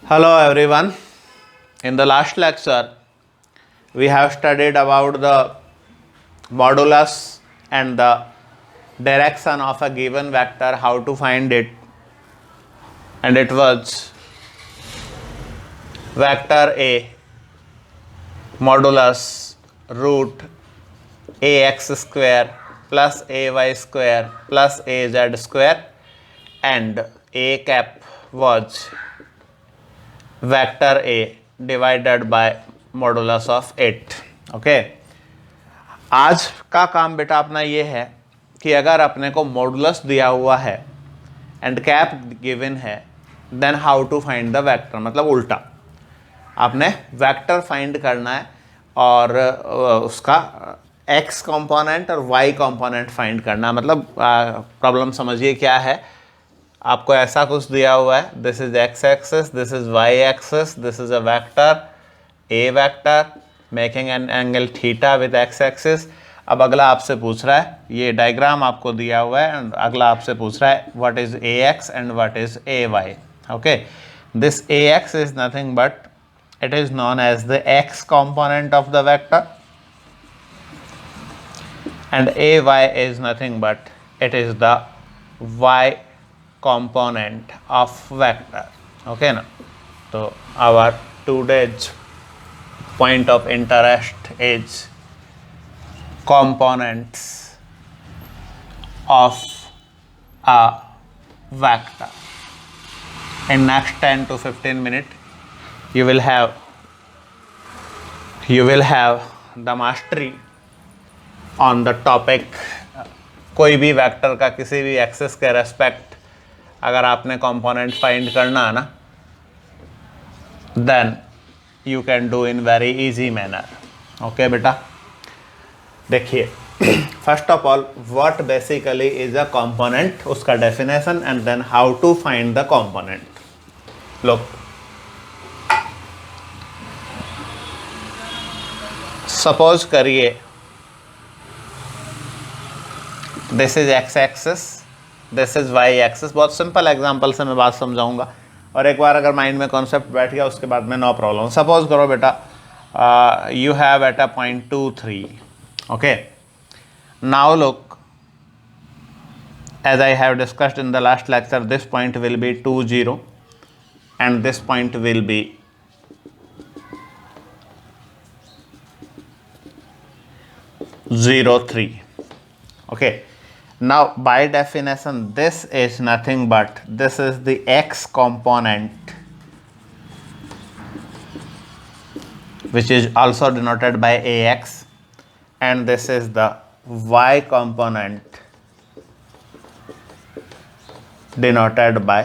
Hello everyone. In the last lecture, we have studied about the modulus and the direction of a given vector, how to find it, and it was vector A modulus root ax square plus ay square plus az square, and a cap was vector A divided by modulus of 8. Okay, आज का काम बेटा अपना ये है कि अगर अपने को मॉडुलस दिया हुआ है एंड कैप गिवन है, then how to find the vector, मतलब उल्टा आपने वेक्टर फाइंड करना है और उसका एक्स कंपोनेंट और वाई कंपोनेंट फाइंड करना है। मतलब प्रॉब्लम समझिए क्या है, आपको ऐसा कुछ दिया हुआ है, this is x axis, this is Y axis, this is a vector A vector making an angle theta with x axis. अब अगला आपसे पूछ रहा है, ये डायग्राम आपको दिया हुआ है एंड अगला आपसे पूछ रहा है what is A x and what is A y. Okay, this A x is nothing but it is known as the x component of the vector and ay is nothing but it is the y component of vector. Okay na, so our today's point of interest is components of a vector. In next 10 to 15 minutes you will have the mastery on the topic कोई भी vector का किसी भी axis के respect अगर आपने component find करना है ना, then you can do in very easy manner. Okay बेटा, देखिए first of all what basically is a component, उसका definition and then how to find the component. लोग सपोज करिए this is x axis, this is Y axis. बहुत simple example से मैं बात समझाऊंगा और एक बार अगर माइंड में कॉन्सेप्ट बैठ गया उसके बाद में नो प्रॉब्लम। सपोज करो बेटा you have at a point 2 3। Okay, now look, as I have discussed in the last lecture, this point will be 2 0 and this point will be 0 3. Okay, now by definition this is nothing but this is the x component which is also denoted by ax and this is the y component denoted by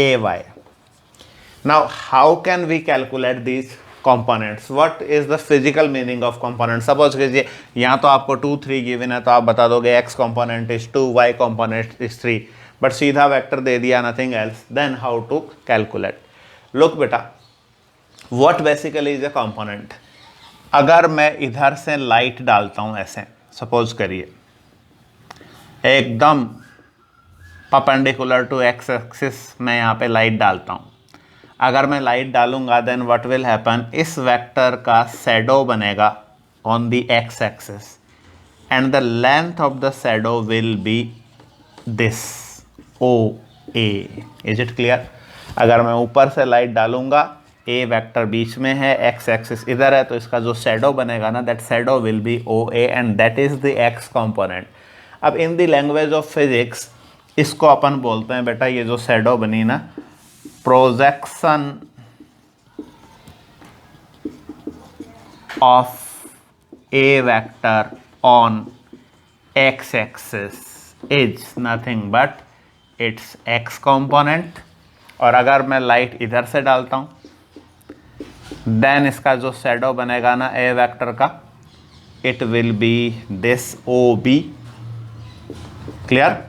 ay. Now how can we calculate these components? What is the physical meaning of component? Suppose कीजिए यहाँ तो आपको 2 3 given है तो आप बता दोगे x component is 2, y component is 3, but सीधा वेक्टर दे दिया nothing else, then how to calculate? Look बेटा, what basically is a component? अगर मैं इधर से लाइट डालता हूँ ऐसे, सपोज करिए एकदम परपेंडिकुलर टू एक्स एक्सिस मैं यहाँ पे लाइट डालता हूँ, अगर मैं लाइट डालूंगा देन व्हाट विल हैपन, इस वेक्टर का शैडो बनेगा on the x axis and the length of the shadow will be this O A. Is it clear? अगर मैं ऊपर से लाइट डालूंगा, ए वेक्टर बीच में है, एक्स एक्सिस इधर है, तो इसका जो शैडो बनेगा ना, that shadow will be O A and that is the X component. अब in the language of physics इसको अपन बोलते हैं बेटा, ये जो शैडो बनी ना, projection of a vector on x axis is nothing but its x component। और अगर मैं लाइट इधर से डालता हूँ देन इसका जो शैडो बनेगा ना ए वेक्टर का, it will be this O B. Clear?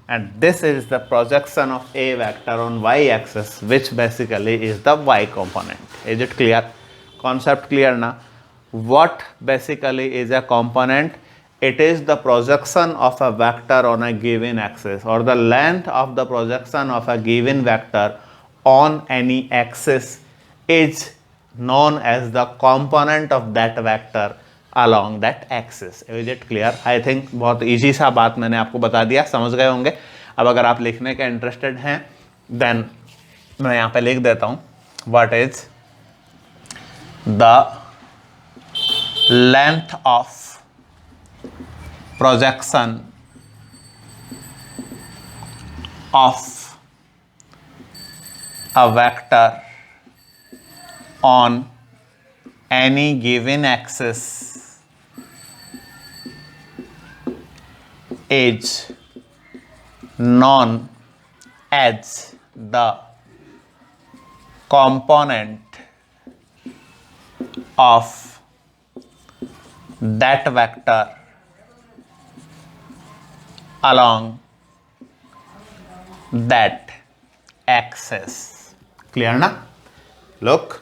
And this is the projection of a vector on y axis which basically is the y component. Is it clear? Concept clear na? What basically is a component? It is the projection of a vector on a given axis or the length of the projection of a given vector on any axis is known as the component of that vector along that axis. Is it clear? I think बहुत easy सा बात मैंने आपको बता दिया, समझ गए होंगे. अब अगर आप लिखने के इंटरेस्टेड हैं देन मैं यहाँ पे लिख देता हूँ what is the length of projection of a vector on any given axis is known as the component of that vector along that axis. Clear ना? लुक,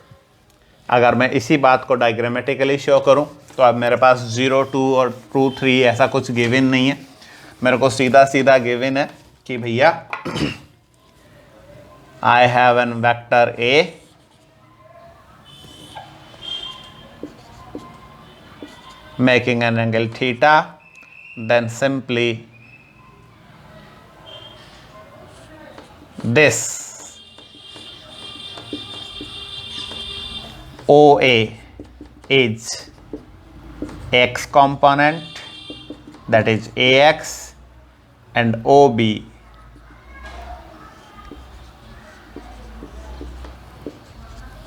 अगर मैं इसी बात को डायग्रामेटिकली शो करूं तो अब मेरे पास 0 2 और 2 3 ऐसा कुछ गिवन नहीं है. मेरे को सीधा सीधा गिवन है कि भैया I have an vector A making an angle theta, then simply this OA is x component, that is AX, and OB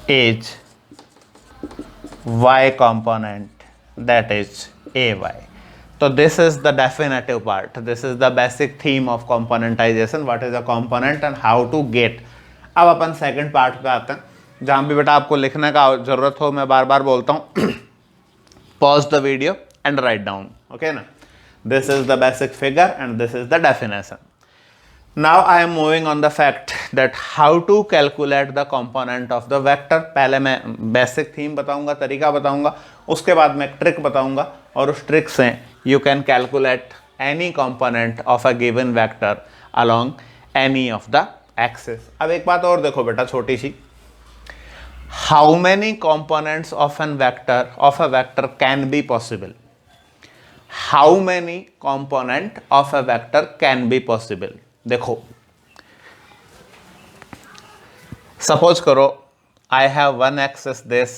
is y component, that is AY. So this is the definitive part. This is the basic theme of componentization. What is a component and how to get. अब अपन second part पे आते हैं, जहाँ भी बेटा आपको लिखने का जरूरत हो, मैं बार बार बोलता हूँ pause the video and write down. Okay ना? This is the basic figure and this is the definition. Now I am moving on the fact that how to calculate the component of the vector. पहले मैं basic theme बताऊंगा, तरीका बताऊंगा, उसके बाद मैं trick बताऊंगा और उस ट्रिक से you can calculate any component of a given vector along any of the axis. अब एक बात और देखो बेटा छोटी सी, how many components of a vector can be possible? How many component of a vector can be possible? देखो, suppose करो I have one axes this,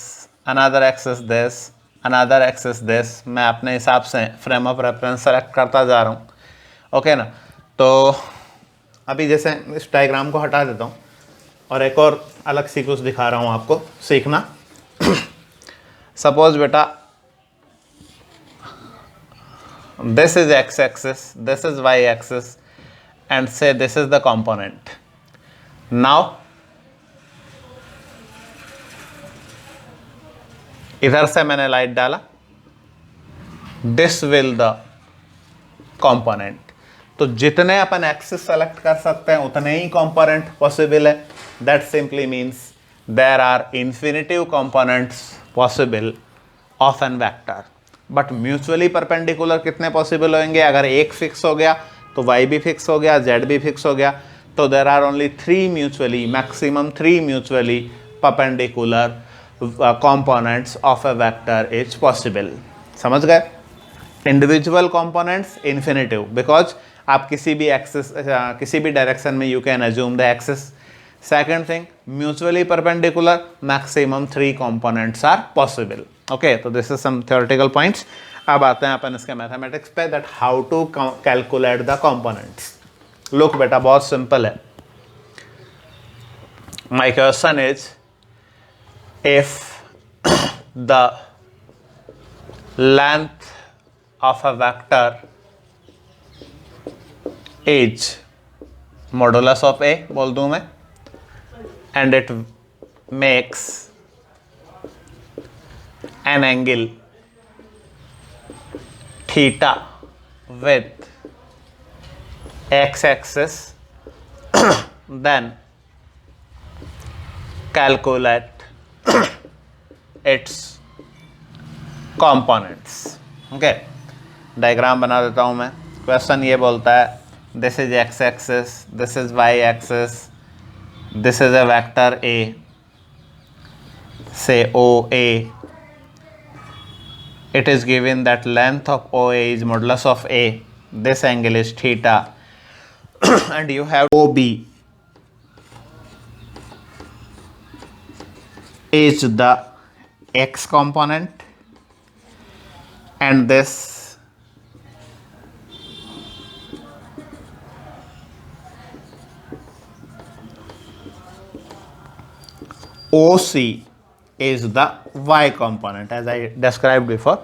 another axes this, another axes this. मैं अपने हिसाब से फ्रेम ऑफ रेफरेंस सेलेक्ट करता जा रहा हूँ. ओके ना? तो अभी जैसे इस डायग्राम को हटा देता हूँ और एक और अलग सी कुछ दिखा रहा हूँ आपको सीखना. सपोज बेटा this is x axis, this is Y axis, and say this is the component. Now इधर से मैंने लाइट डाला, this will the component. तो जितने अपन एक्सिस सेलेक्ट कर सकते हैं उतने ही कंपोनेंट पॉसिबल है. That simply means there are infinitive components possible of an vector. But mutually perpendicular कितने पॉसिबल होंगे? अगर एक फिक्स हो गया तो y भी फिक्स हो गया, z भी फिक्स हो गया, तो there are only 3 mutually, maximum 3 mutually perpendicular components of a vector is possible. समझ गए? इंडिविजुअल कंपोनेंट्स इन्फिनिटिव, बिकॉज आप किसी भी एक्सिस किसी भी डायरेक्शन में you can assume the axis. Second thing, mutually perpendicular, maximum 3 components are possible. Okay, तो this is some theoretical points. अब आते हैं अपन इसके मैथमेटिक्स पे, that how to calculate the components. Look बेटा, बहुत सिंपल है. My question is if the length of a vector is modulus of A, बोल दूं मैं, and it makes an angle theta with x-axis, then calculate its components. Okay, diagram बना देता हूँ मैं. क्वेश्चन ये बोलता है this is x-axis, this is y-axis, this is a vector A, say OA. It is given that length of OA is modulus of A. This angle is theta. And you have OB is the x component, and this OC is the y component, as I described before.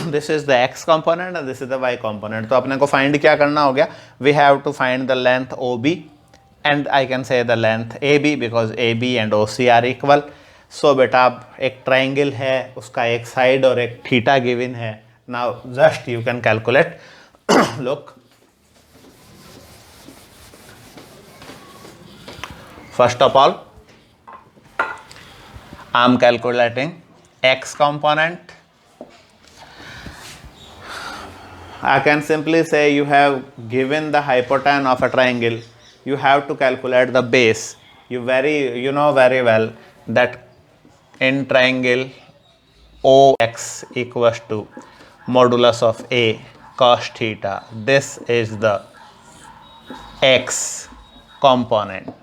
This is the x component and this is the y component. तो अपने को find क्या करना हो गया? We have to find the length OB and I can say the length AB because AB and OC are equal. So बेटा अब एक triangle है, उसका एक side और एक theta given है. Now just you can calculate. Look, first of all, I am calculating x component. I can simply say you have given the hypotenuse of a triangle. You have to calculate the base. You know very well that in triangle OX equals to modulus of A cos theta. This is the x component.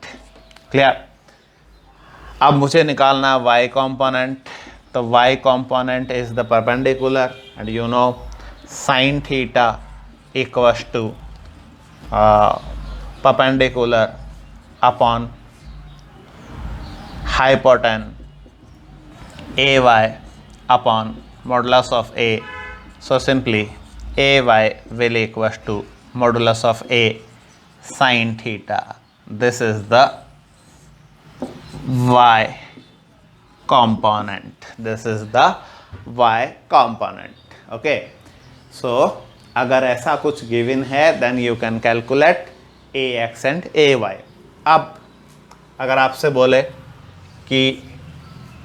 Clear? अब मुझे निकालना y component. तो y component is the perpendicular and you know sin theta equals to perpendicular upon hypotenuse AY upon modulus of A. So simply AY will equals to modulus of A sin theta. This is the y component. This is the y component. Okay. So अगर ऐसा कुछ given है then you can calculate AX and AY. अब अगर आपसे बोले कि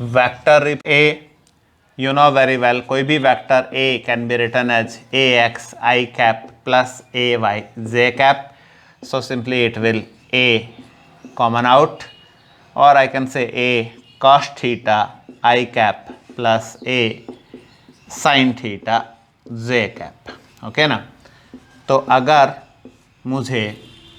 vector A, you know very well, कोई भी vector A can be written as AX I cap plus AY J cap. So simply it will A common out, or I can say A cos theta I cap plus A sin theta J cap. Okay ना? तो अगर मुझे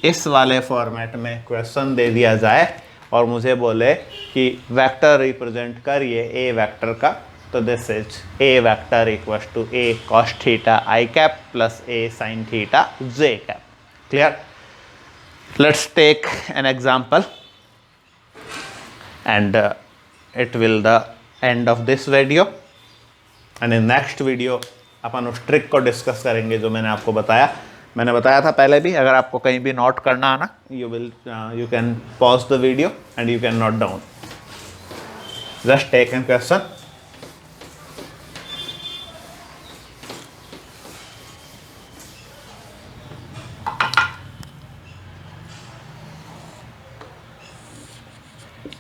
इस वाले format में question दे दिया जाए और मुझे बोले कि वेक्टर रिप्रेजेंट करिए ए वेक्टर का, तो this is A vector equals to A cos theta i cap plus A sine theta j cap. Clear? Let's take an example and it will the end of this video, and in next video अपन उस trick को discuss करेंगे जो मैंने आपको बताया. मैंने बताया था पहले भी, अगर आपको कहीं भी नोट करना है ना, you can pause the video and you can note down. Just take a question.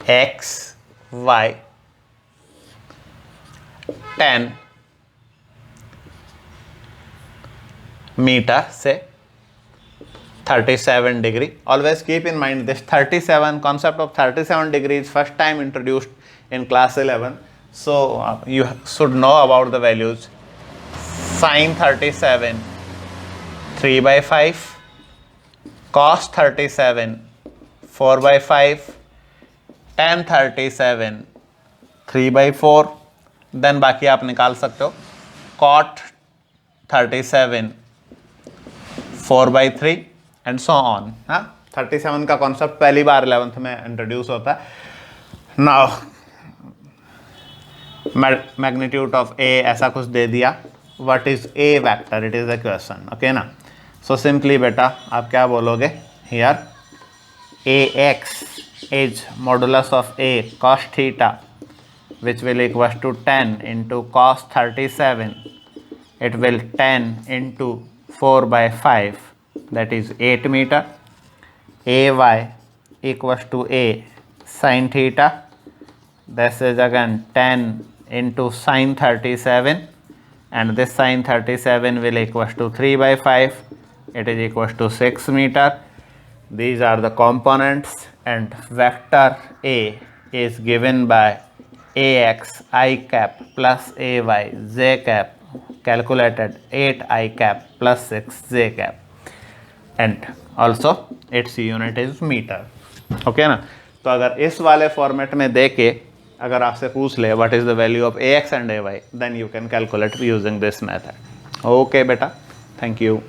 X, Y, 10 meter, say 37 degree. Always keep in mind this 37 concept of 37 degrees first time introduced in class 11. So you should know about the values. Sin 37 3/5, cos 37 4/5, tan 37 3/4. Then बाकी आप निकाल सकते हो. cot 37 4/3 and so on. हाँ, 37 का concept पहली बार 11th में introduce होता है. नाउ मैग्नीट्यूड ऑफ ए ऐसा कुछ दे दिया. What is A vector? It is a question. Okay ना? सो सिंपली बेटा आप क्या बोलोगे here? A x is modulus of A cos theta, which will equals to 10 into cos 37. It will 10 into 4/5, that is 8 meter. AY equals to A sin theta. This is again 10 into sin 37, and this sin 37 will equals to 3/5. It is equals to 6 meter. These are the components and vector A is given by ax I cap plus ay j cap calculated 8 I cap plus 6 j cap and also its unit is meter. Okay ना, तो अगर इस वाले format में दे के अगर आपसे पूछ ले what is the value of ax and ay, then you can calculate using this method. Okay बेटा, थैंक यू.